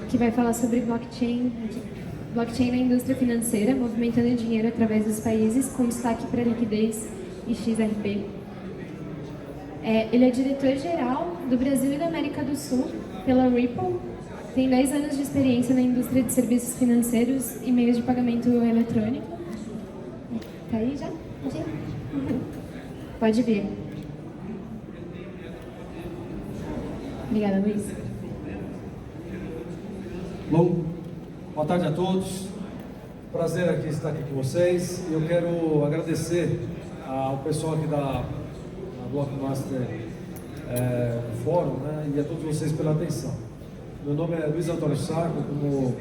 que vai falar sobre blockchain na indústria financeira, movimentando dinheiro através dos países, com destaque para liquidez e XRP. Ele é diretor-geral do Brasil e da América do Sul pela Ripple, tem 10 anos de experiência na indústria de serviços financeiros e meios de pagamento eletrônico. Tá aí já? Pode vir. Obrigada, Luiz. Bom, boa tarde a todos. Prazer aqui estar aqui com vocês. Eu quero agradecer ao pessoal aqui da Blockmaster Fórum, né, e a todos vocês pela atenção. Meu nome é Luiz Antônio Sarco, como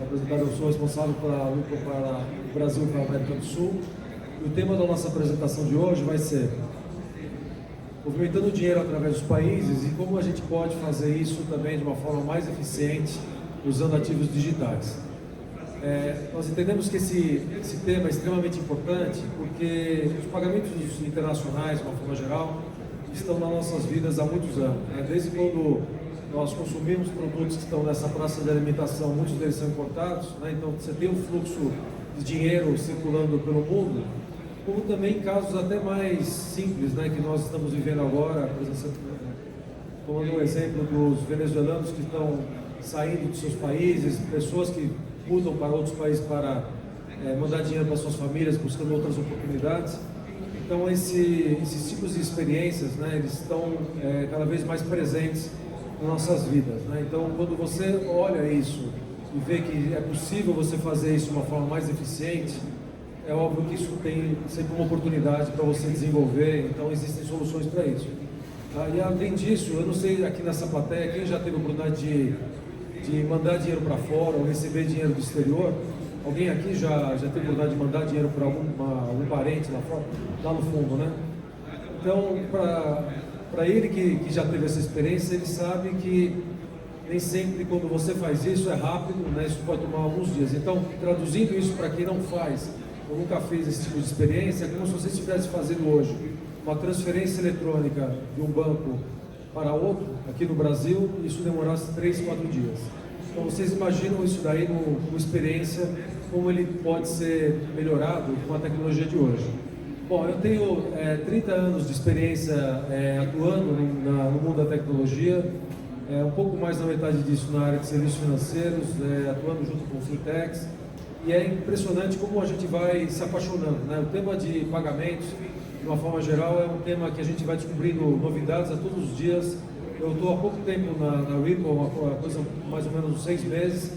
apresentado, eu sou responsável para o Brasil e para a América do Sul. E o tema da nossa apresentação de hoje vai ser movimentando dinheiro através dos países e como a gente pode fazer isso também de uma forma mais eficiente usando ativos digitais. Nós entendemos que esse tema é extremamente importante porque os pagamentos internacionais, de uma forma geral, estão nas nossas vidas há muitos anos. Desde quando nós consumimos produtos que estão nessa praça de alimentação, muitos deles são importados, então você tem um fluxo de dinheiro circulando pelo mundo, como também casos até mais simples, que nós estamos vivendo agora, por exemplo, tomando um exemplo dos venezuelanos que estão saindo de seus países, pessoas que mudam para outros países para mandar dinheiro para suas famílias, buscando outras oportunidades. Então esses tipos de experiências, eles estão cada vez mais presentes nas nossas vidas. Então quando você olha isso e vê que é possível você fazer isso de uma forma mais eficiente, é óbvio que isso tem sempre uma oportunidade para você desenvolver, então existem soluções para isso. E além disso, eu não sei aqui nessa plateia, quem já teve a oportunidade de mandar dinheiro para fora ou receber dinheiro do exterior? Alguém aqui já teve a oportunidade de mandar dinheiro para algum parente lá fora? Lá no fundo, né? Então, para ele que já teve essa experiência, ele sabe que nem sempre quando você faz isso é rápido, isso pode tomar alguns dias. Então, traduzindo isso para quem não faz, ou nunca fez esse tipo de experiência, é como se você estivesse fazendo hoje uma transferência eletrônica de um banco para outro, aqui no Brasil, isso demorasse 3, 4 dias. Então vocês imaginam isso daí como experiência, como ele pode ser melhorado com a tecnologia de hoje. Bom, eu tenho 30 anos de experiência atuando no mundo da tecnologia, um pouco mais da metade disso na área de serviços financeiros, atuando junto com fintechs, e é impressionante como a gente vai se apaixonando. O tema de pagamentos, de uma forma geral, é um tema que a gente vai descobrindo novidades a todos os dias. Eu estou há pouco tempo na Ripple, uma coisa mais ou menos 6 meses.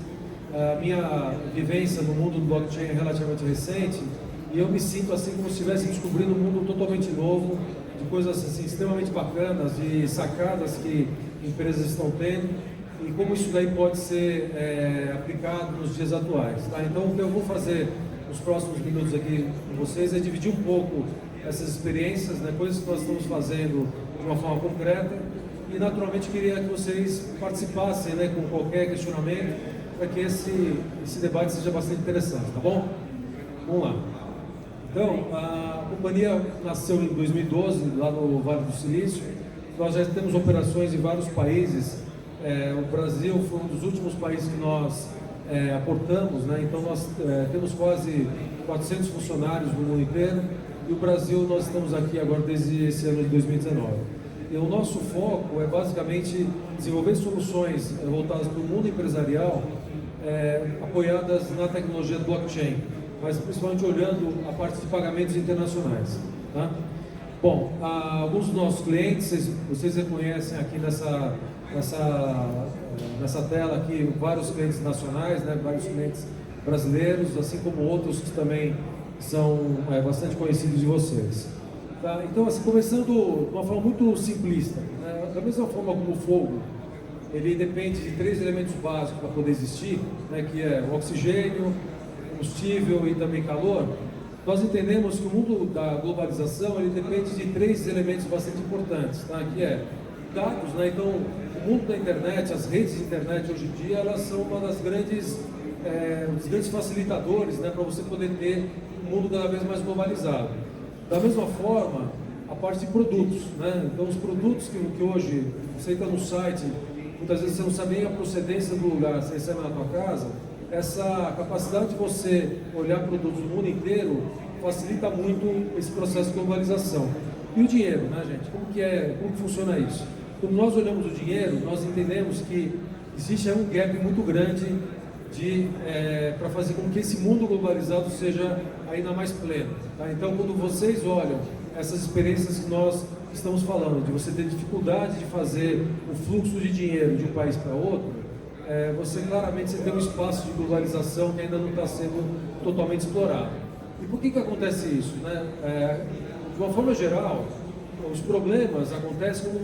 A minha vivência no mundo do blockchain é relativamente recente e eu me sinto assim como se estivesse descobrindo um mundo totalmente novo, de coisas assim, extremamente bacanas, de sacadas que empresas estão tendo e como isso daí pode ser aplicado nos dias atuais. Então, o que eu vou fazer nos próximos minutos aqui com vocês é dividir um pouco essas experiências, coisas que nós estamos fazendo de uma forma concreta e naturalmente queria que vocês participassem com qualquer questionamento para que esse debate seja bastante interessante, tá bom? Vamos lá. Então, a companhia nasceu em 2012, lá no Vale do Silício. Nós já temos operações em vários países. O Brasil foi um dos últimos países que nós aportamos, então nós temos quase 400 funcionários no mundo inteiro. E o Brasil, nós estamos aqui agora desde esse ano de 2019. E o nosso foco é basicamente desenvolver soluções voltadas para o mundo empresarial, apoiadas na tecnologia do blockchain, mas principalmente olhando a parte de pagamentos internacionais. Tá? Bom, alguns dos nossos clientes, vocês reconhecem aqui nessa tela aqui vários clientes nacionais, vários clientes brasileiros, assim como outros que também são bastante conhecidos de vocês. Tá? Então, assim, começando de uma forma muito simplista, da mesma forma como o fogo, ele depende de 3 elementos básicos para poder existir, que é o oxigênio, combustível e também calor. Nós entendemos que o mundo da globalização ele depende de 3 elementos bastante importantes, que é dados, então o mundo da internet, as redes de internet hoje em dia, elas são uma das grandes os grandes facilitadores para você poder ter um mundo cada vez mais globalizado. Da mesma forma, a parte de produtos, então os produtos que hoje você entra no site, muitas vezes você não sabe nem a procedência do lugar, você recebe na tua casa, essa capacidade de você olhar produtos do mundo inteiro facilita muito esse processo de globalização. E o dinheiro, né, gente? Como que funciona isso? Quando nós olhamos o dinheiro, nós entendemos que existe um gap muito grande para fazer com que esse mundo globalizado seja ainda mais pleno. Tá? Então, quando vocês olham essas experiências que nós estamos falando, de você ter dificuldade de fazer o fluxo de dinheiro de um país para outro, você claramente tem um espaço de globalização que ainda não está sendo totalmente explorado. E por que acontece isso? Né? De uma forma geral, os problemas acontecem quando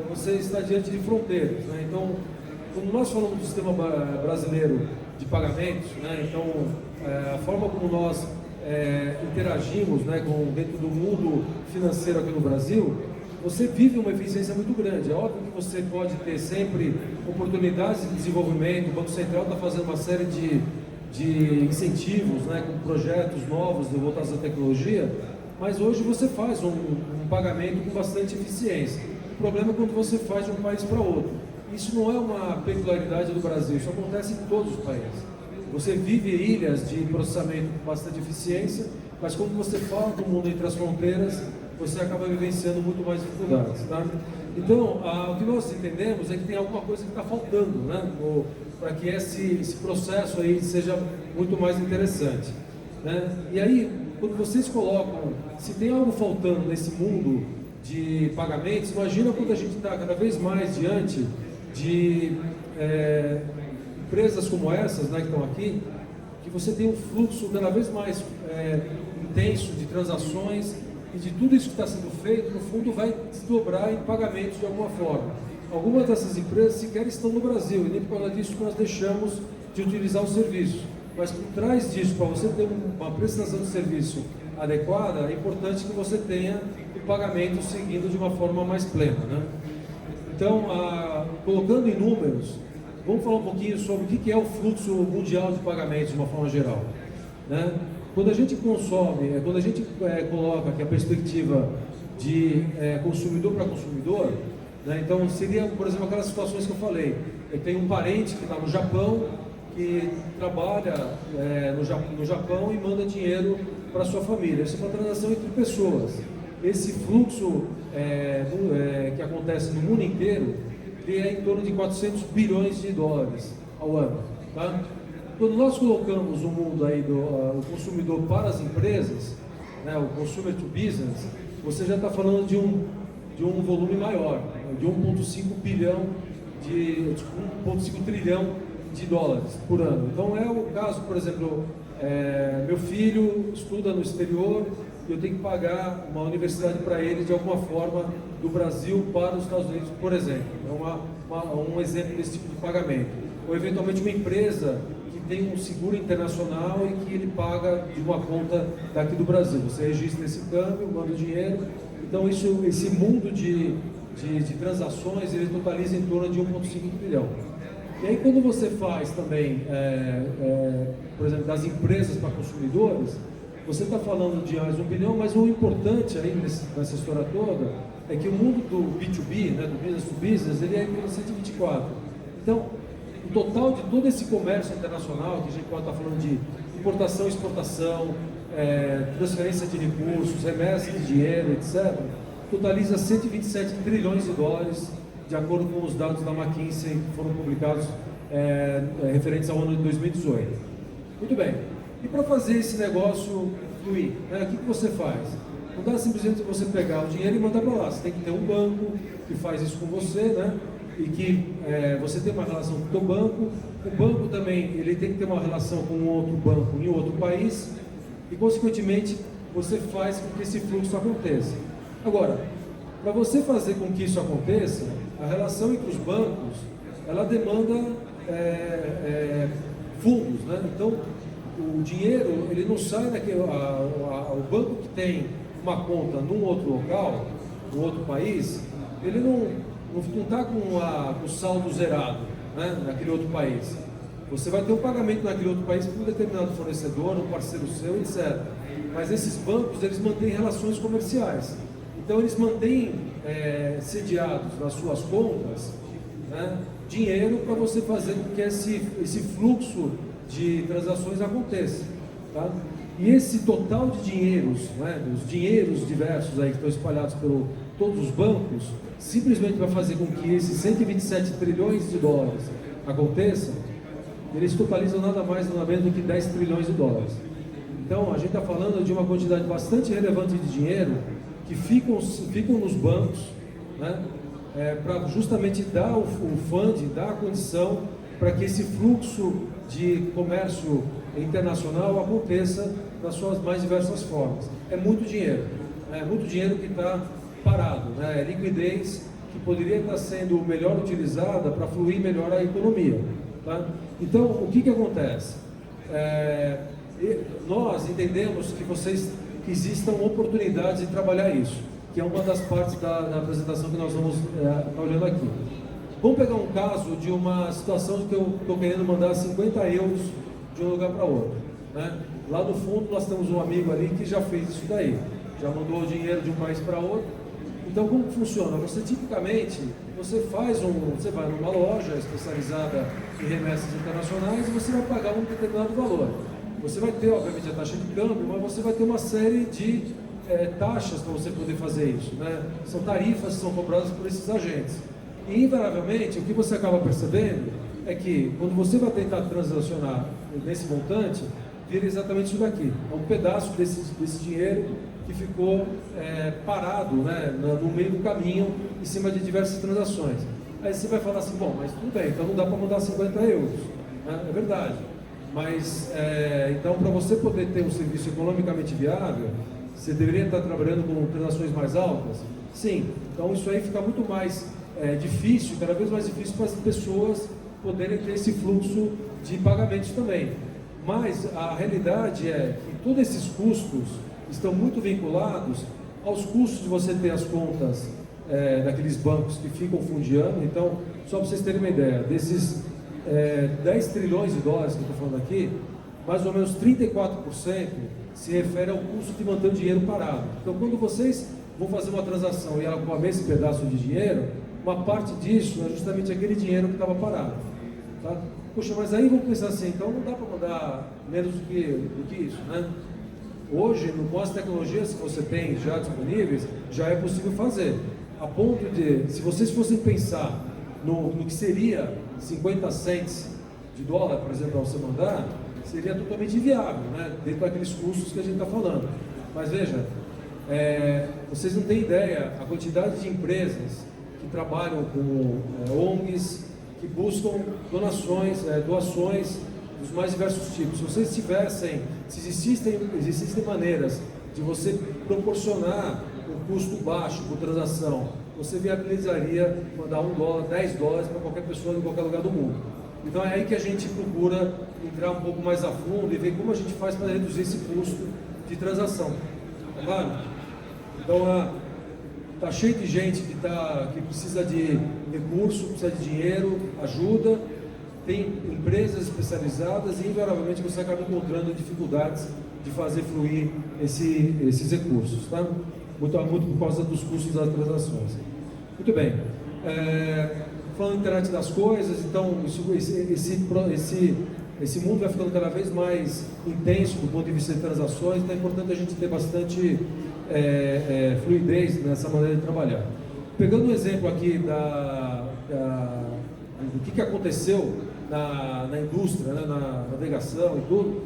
você está diante de fronteiras. Né? Então, quando nós falamos do sistema brasileiro de pagamentos, né? Então, a forma como nós interagimos, né, dentro do mundo financeiro aqui no Brasil, você vive uma eficiência muito grande. É óbvio que você pode ter sempre oportunidades de desenvolvimento, o Banco Central está fazendo uma série de incentivos, né, com projetos novos voltados à tecnologia, mas hoje você faz um pagamento com bastante eficiência. O problema é quando você faz de um país para outro. Isso não é uma peculiaridade do Brasil, isso acontece em todos os países. Você vive ilhas de processamento com bastante eficiência, mas quando você fala do mundo entre as fronteiras, você acaba vivenciando muito mais dificuldades. Tá? Então, o que nós entendemos é que tem alguma coisa que está faltando, né, para que esse processo aí seja muito mais interessante. Né? E aí, quando vocês colocam, se tem algo faltando nesse mundo de pagamentos, imagina quando a gente está cada vez mais diante de empresas como essas, né, que estão aqui, que você tem um fluxo cada vez mais intenso de transações e de tudo isso que está sendo feito, no fundo vai desdobrar em pagamentos de alguma forma. Algumas dessas empresas sequer estão no Brasil e nem por causa disso nós deixamos de utilizar o serviço. Mas por trás disso, para você ter uma prestação de serviço adequada, é importante que você tenha o pagamento seguindo de uma forma mais plena. Né? Então, colocando em números, vamos falar um pouquinho sobre o que é o fluxo mundial de pagamentos de uma forma geral. Né? Quando a gente consome, quando a gente coloca aqui a perspectiva de consumidor para consumidor, né? Então seria, por exemplo, aquelas situações que eu falei. Eu tenho um parente que está no Japão, que trabalha no Japão e manda dinheiro para a sua família. Isso é uma transação entre pessoas. Esse fluxo que acontece no mundo inteiro é em torno de 400 bilhões de dólares ao ano. Tá? Quando nós colocamos o mundo aí o consumidor para as empresas, né, o consumer to business, você já está falando de um volume maior, de 1,5 trilhão de dólares por ano. Então é o caso, por exemplo, meu filho estuda no exterior e eu tenho que pagar uma universidade para ele de alguma forma do Brasil para os Estados Unidos, por exemplo. É um exemplo desse tipo de pagamento. Ou eventualmente uma empresa que tem um seguro internacional e que ele paga de uma conta daqui do Brasil. Você registra esse câmbio, manda o dinheiro. Então esse mundo de transações, ele totaliza em torno de 1,5 trilhão. E aí quando você faz também, por exemplo, das empresas para consumidores, você está falando de mais 1 bilhão, mas o importante aí nessa história toda é que o mundo do B2B, né, do business to business, ele é em torno de 124. Então, o total de todo esse comércio internacional, que a gente pode estar falando de importação, exportação, transferência de recursos, remessa de dinheiro, etc., totaliza 127 trilhões de dólares, de acordo com os dados da McKinsey que foram publicados referentes ao ano de 2018. Muito bem. E para fazer esse negócio fluir, né, o que você faz? Não dá simplesmente você pegar o dinheiro e mandar para lá. Você tem que ter um banco que faz isso com você, né? E que você tem uma relação com o teu banco. O banco também ele tem que ter uma relação com um outro banco em outro país. E, consequentemente, você faz com que esse fluxo aconteça. Agora, para você fazer com que isso aconteça, a relação entre os bancos, ela demanda fundos, né? Então, o dinheiro, ele não sai daquele... O banco que tem uma conta num outro local, num outro país, ele não está com o saldo zerado, né, naquele outro país. Você vai ter um pagamento naquele outro país para um determinado fornecedor, um parceiro seu, etc. Mas esses bancos, eles mantêm relações comerciais. Então eles mantêm sediados nas suas contas, né, dinheiro para você fazer com que esse fluxo de transações aconteça. Tá? E esse total de dinheiros, né, os dinheiros diversos aí que estão espalhados por todos os bancos, simplesmente vai fazer com que esses 127 trilhões de dólares aconteçam, eles totalizam nada mais nada menos do que 10 trilhões de dólares. Então a gente está falando de uma quantidade bastante relevante de dinheiro que ficam nos bancos, né, para justamente dar o funding, dar a condição para que esse fluxo de comércio internacional aconteça das suas mais diversas formas. É muito dinheiro que está parado, né? É liquidez que poderia estar sendo melhor utilizada para fluir melhor a economia. Tá? Então, o que acontece? Nós entendemos que existam oportunidades de trabalhar isso, que é uma das partes da apresentação que nós vamos estar olhando aqui. Vamos pegar um caso de uma situação que eu estou querendo mandar 50 euros de um lugar para outro. Né? Lá no fundo nós temos um amigo ali que já fez isso daí, já mandou o dinheiro de um país para outro. Então como funciona? Você tipicamente, você vai numa loja especializada em remessas internacionais e você vai pagar um determinado valor. Você vai ter, obviamente, a taxa de câmbio, mas você vai ter uma série de taxas para você poder fazer isso. Né? São tarifas que são cobradas por esses agentes. E, invariavelmente, o que você acaba percebendo é que, quando você vai tentar transacionar nesse montante, vira exatamente isso daqui. É um pedaço desse dinheiro que ficou parado, né, no meio do caminho, em cima de diversas transações. Aí você vai falar assim, bom, mas tudo bem, então não dá para mandar 50 euros. Né? É verdade. Mas, então, para você poder ter um serviço economicamente viável, você deveria estar trabalhando com transações mais altas? Sim. Então, isso aí fica muito mais difícil, cada vez mais difícil para as pessoas poderem ter esse fluxo de pagamentos também. Mas a realidade é que todos esses custos estão muito vinculados aos custos de você ter as contas daqueles bancos que ficam fundiando. Então, só para vocês terem uma ideia, desses 10 trilhões de dólares que eu estou falando aqui, mais ou menos 34% se refere ao custo de manter o dinheiro parado. Então, quando vocês vão fazer uma transação e ela come esse pedaço de dinheiro, uma parte disso é justamente aquele dinheiro que estava parado. Tá? Puxa, mas aí vamos pensar assim, então não dá para mandar menos do que isso, né? Hoje, com as tecnologias que você tem já disponíveis, já é possível fazer. A ponto de, se vocês fossem pensar no que seria 50 cents de dólar, por exemplo, para você mandar, seria totalmente inviável, né? Dentro daqueles custos que a gente está falando. Mas veja, vocês não têm ideia a quantidade de empresas que trabalham com ONGs, que buscam doações dos mais diversos tipos. Se vocês se existissem maneiras de você proporcionar um custo baixo por transação, você viabilizaria mandar $1, $10 para qualquer pessoa em qualquer lugar do mundo. Então é aí que a gente procura entrar um pouco mais a fundo e ver como a gente faz para reduzir esse custo de transação. Claro? Então está cheio de gente que precisa de recurso, precisa de dinheiro, ajuda, tem empresas especializadas e invariavelmente você acaba encontrando dificuldades de fazer fluir esses recursos, tá? Muito por causa dos custos das transações. Muito bem. Falando em internet das coisas, então esse mundo vai ficando cada vez mais intenso do ponto de vista de transações, então é importante a gente ter bastante fluidez nessa maneira de trabalhar. Pegando um exemplo aqui do que aconteceu na indústria, né, na navegação e tudo,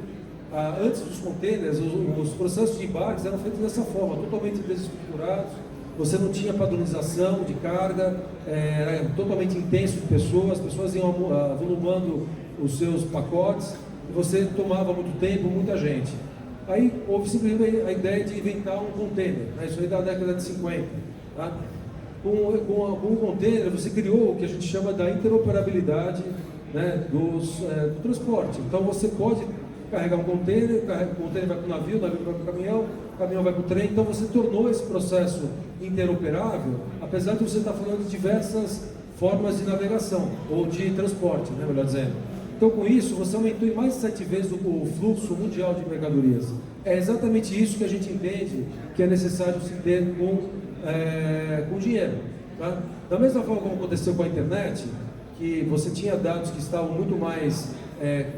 antes dos containers, os processos de embarques eram feitos dessa forma, totalmente desestruturados, você não tinha padronização de carga, era totalmente intenso de pessoas, as pessoas iam avolumando os seus pacotes, e você tomava muito tempo, muita gente. Aí houve simplesmente a ideia de inventar um container, né? Isso aí da década de 50. Tá? Com o container você criou o que a gente chama da interoperabilidade, né, do transporte. Então você pode carregar um container, o container vai para o navio vai para o caminhão vai para o trem. Então você tornou esse processo interoperável, apesar de você estar falando de diversas formas de navegação, ou de transporte, né, melhor dizendo. Então, com isso, você aumentou em mais de 7 vezes o fluxo mundial de mercadorias. É exatamente isso que a gente entende que é necessário se ter com com dinheiro. Tá? Da mesma forma como aconteceu com a internet, que você tinha dados que estavam muito mais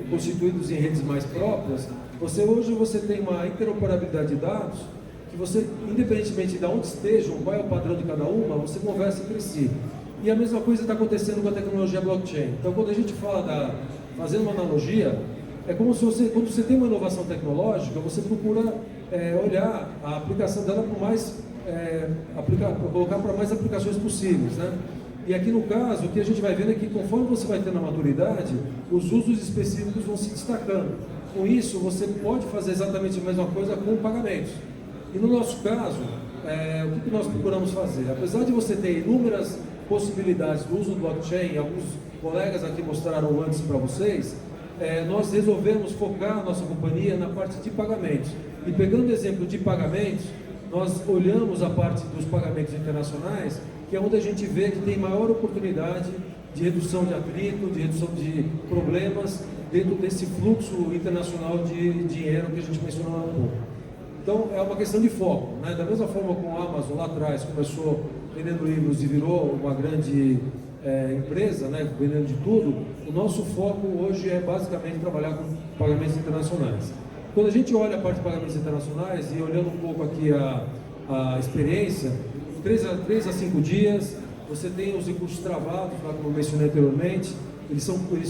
constituídos em redes mais próprias, hoje você tem uma interoperabilidade de dados que você, independentemente de onde estejam, qual é o padrão de cada uma, você conversa entre si. E a mesma coisa está acontecendo com a tecnologia blockchain. Então, quando a gente fala fazendo uma analogia, é como se quando você tem uma inovação tecnológica, você procura olhar a aplicação dela colocar para mais aplicações possíveis, né? E aqui no caso, o que a gente vai vendo é que conforme você vai tendo a maturidade, os usos específicos vão se destacando. Com isso, você pode fazer exatamente a mesma coisa com pagamentos. E no nosso caso, o que nós procuramos fazer? Apesar de você ter inúmeras possibilidades do uso do blockchain, alguns colegas aqui mostraram antes para vocês, nós resolvemos focar a nossa companhia na parte de pagamentos. E pegando o exemplo de pagamentos, nós olhamos a parte dos pagamentos internacionais, que é onde a gente vê que tem maior oportunidade de redução de atrito, de redução de problemas dentro desse fluxo internacional de dinheiro que a gente mencionou há um pouco. Então, é uma questão de foco, né? Da mesma forma como a Amazon lá atrás começou vendendo livros e virou uma grande empresa, né? Vendendo de tudo, o nosso foco hoje é basicamente trabalhar com pagamentos internacionais. Quando a gente olha a parte de pagamentos internacionais e olhando um pouco aqui a experiência, 3 a 5 dias, você tem os recursos travados, como eu mencionei anteriormente, eles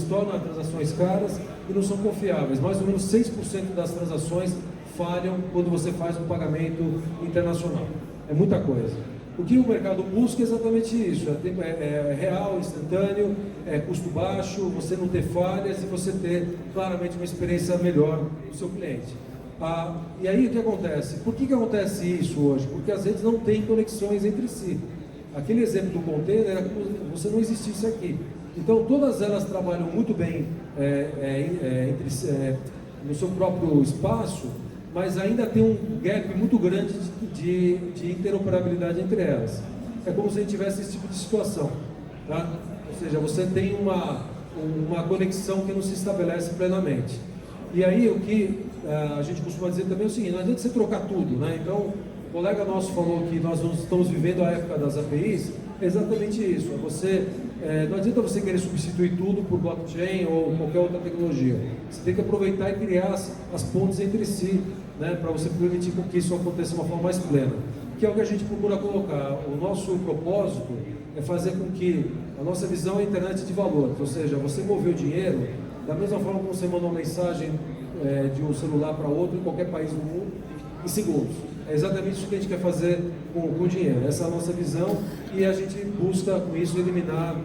tornam as transações caras e não são confiáveis. Mais ou menos 6% das transações falham quando você faz um pagamento internacional. É muita coisa. O que o mercado busca é exatamente isso, é real, instantâneo, é custo baixo, você não ter falhas e você ter claramente uma experiência melhor do seu cliente. E aí o que acontece? Por que acontece isso hoje? Porque as redes não têm conexões entre si. Aquele exemplo do container era como se você não existisse aqui. Então todas elas trabalham muito bem no seu próprio espaço, mas ainda tem um gap muito grande de interoperabilidade entre elas. É como se a gente tivesse esse tipo de situação, tá? Ou seja, você tem uma conexão que não se estabelece plenamente. E aí o que a gente costuma dizer também é o seguinte: não adianta você trocar tudo, né? Então, o colega nosso falou que nós não estamos vivendo a época das APIs, é exatamente isso. Não adianta você querer substituir tudo por blockchain ou qualquer outra tecnologia. Você tem que aproveitar e criar as pontes entre si, né, para você permitir que isso aconteça de uma forma mais plena. Que é o que a gente procura colocar. O nosso propósito é fazer com que a nossa visão é a internet de valores, ou seja, você mover o dinheiro da mesma forma como você manda uma mensagem de um celular para outro em qualquer país do mundo, em segundos. É exatamente isso que a gente quer fazer com o dinheiro. Essa é a nossa visão e a gente busca com isso eliminar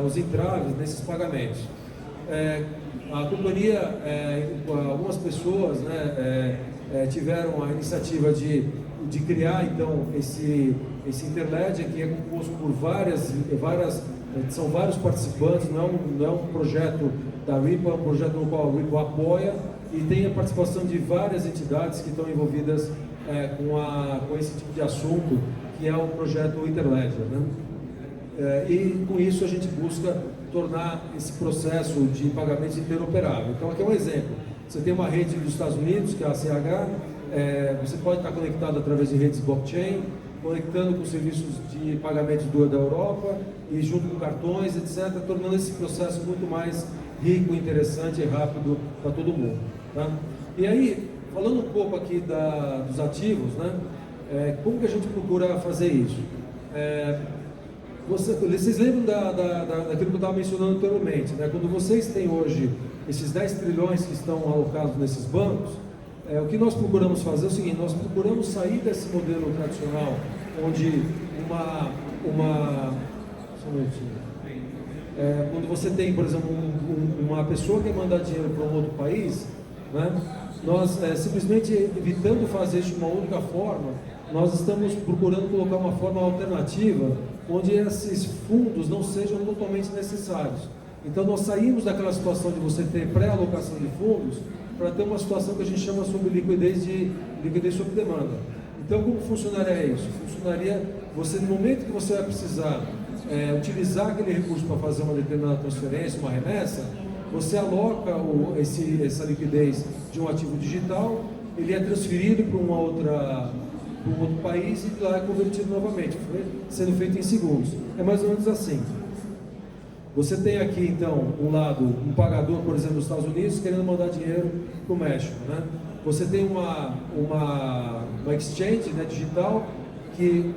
os entraves nesses pagamentos. A companhia, algumas pessoas, né, tiveram a iniciativa de criar então esse Interledger, que é composto por são vários participantes, não é um projeto da Ripple, é um projeto no qual a Ripple apoia e tem a participação de várias entidades que estão envolvidas com esse tipo de assunto, que é o projeto Interledger, né? E com isso a gente busca tornar esse processo de pagamentos interoperável. Então aqui é um exemplo. Você tem uma rede dos Estados Unidos, que é a ACH, você pode estar conectado através de redes blockchain, conectando com serviços de pagamentos da Europa e junto com cartões, etc., tornando esse processo muito mais rico, interessante e rápido para todo mundo. Tá? E aí, falando um pouco aqui dos ativos, né, como que a gente procura fazer isso? Vocês lembram daquilo que eu estava mencionando anteriormente, né? Quando vocês têm hoje esses 10 trilhões que estão alocados nesses bancos, o que nós procuramos fazer é o seguinte: nós procuramos sair desse modelo tradicional, onde quando você tem, por exemplo, uma pessoa que quer mandar dinheiro para um outro país, né? Nós simplesmente evitando fazer isso de uma única forma, nós estamos procurando colocar uma forma alternativa, onde esses fundos não sejam totalmente necessários. Então nós saímos daquela situação de você ter pré-alocação de fundos para ter uma situação que a gente chama sobre liquidez sob demanda. Então como funcionaria isso? Funcionaria você, no momento que você vai precisar utilizar aquele recurso para fazer uma determinada transferência, uma remessa, você aloca essa liquidez de um ativo digital, ele é transferido para para um outro país e de lá é convertido novamente, foi sendo feito em segundos. É mais ou menos assim. Você tem aqui, então, um lado, um pagador, por exemplo, dos Estados Unidos, querendo mandar dinheiro para o México, né? Você tem uma exchange, né, digital, que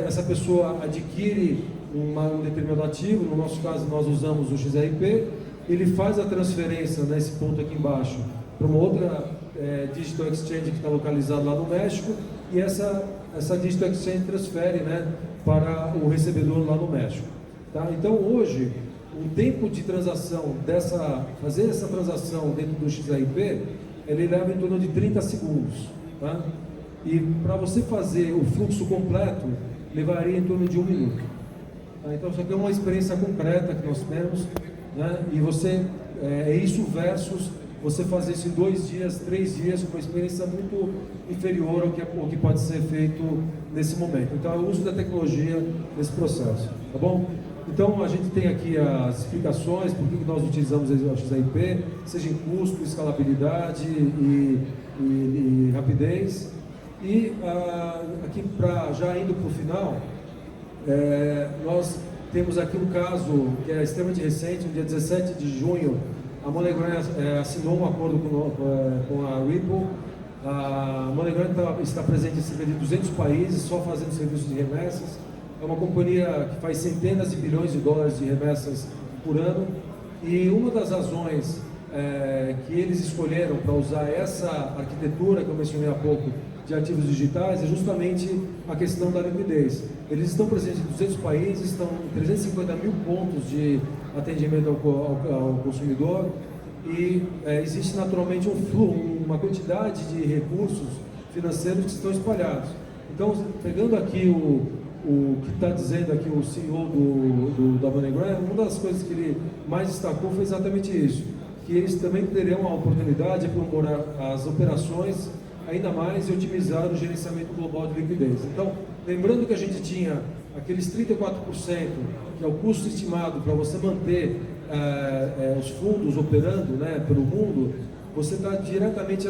essa pessoa adquire um determinado ativo, no nosso caso nós usamos o XRP, ele faz a transferência nesse ponto aqui embaixo para uma outra Digital Exchange que está localizada lá no México, e essa Digital Exchange transfere, né, para o recebedor lá no México. Tá? Então hoje, o tempo de transação fazer essa transação dentro do XRP, ele leva em torno de 30 segundos. Tá? E para você fazer o fluxo completo, levaria em torno de 1 minuto. Tá? Então isso aqui é uma experiência concreta que nós temos, né? E você, isso versus você fazer isso em 2 dias, 3 dias, com uma experiência muito inferior ao que pode ser feito nesse momento. Então é o uso da tecnologia nesse processo, tá bom? Então a gente tem aqui as explicações por que nós utilizamos o XRP, seja em custo, escalabilidade e rapidez. E aqui, já indo para o final, nós temos aqui um caso que é extremamente recente. No dia 17 de junho, a MoneyGram assinou um acordo com a Ripple. A MoneyGram está presente em cerca de 200 países, só fazendo serviços de remessas. É uma companhia que faz centenas de bilhões de dólares de remessas por ano. E uma das razões que eles escolheram para usar essa arquitetura que eu mencionei há pouco, de ativos digitais, é justamente a questão da liquidez. Eles estão presentes em 200 países, estão em 350 mil pontos de atendimento ao consumidor, e existe naturalmente um fluxo, uma quantidade de recursos financeiros que estão espalhados. Então, pegando aqui o que está dizendo aqui o CEO da MoneyGram, uma das coisas que ele mais destacou foi exatamente isso, que eles também terão a oportunidade de aprimorar as operações ainda mais e otimizar o gerenciamento global de liquidez. Então, lembrando que a gente tinha aqueles 34%, que é o custo estimado para você manter os fundos operando, né, pelo mundo, você está diretamente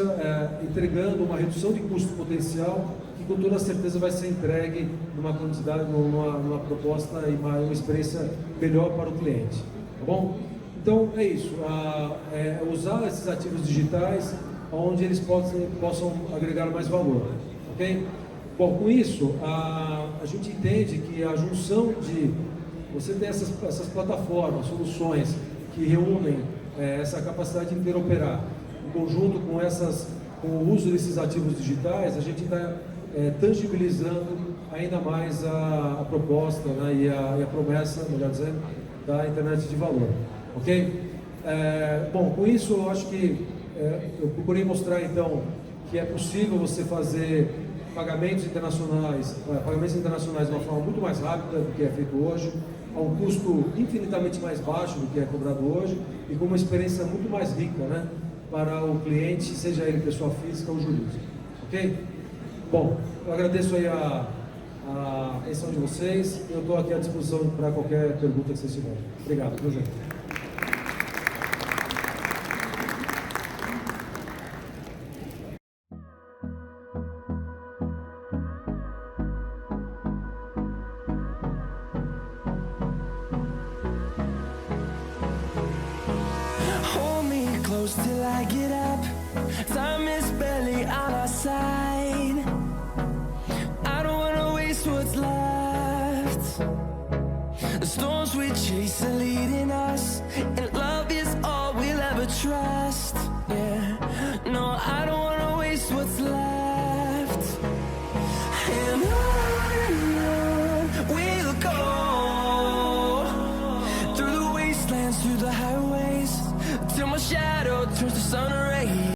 entregando uma redução de custo potencial que com toda certeza vai ser entregue numa quantidade, numa proposta e uma experiência melhor para o cliente. Tá bom? Então é isso, usar esses ativos digitais onde eles possam agregar mais valor, ok? Bom, com isso, a gente entende que a junção de você ter essas plataformas, soluções que reúnem essa capacidade de interoperar, em conjunto com o uso desses ativos digitais, a gente está tangibilizando ainda mais a proposta, né, e a promessa, melhor dizendo, da internet de valor, ok? Bom, com isso eu acho que eu procurei mostrar então que é possível você fazer pagamentos internacionais de uma forma muito mais rápida do que é feito hoje, a um custo infinitamente mais baixo do que é cobrado hoje e com uma experiência muito mais rica, né, para o cliente, seja ele pessoa física ou jurídica, ok? Bom, eu agradeço aí a atenção de vocês, eu estou aqui à disposição para qualquer pergunta que vocês tiverem. Obrigado, meu gente. Till I get up, time is barely on our side. I don't wanna waste what's left. The storms we chase are leading us, and love is all we'll ever trust. Yeah, no, I don't wanna waste what's left. And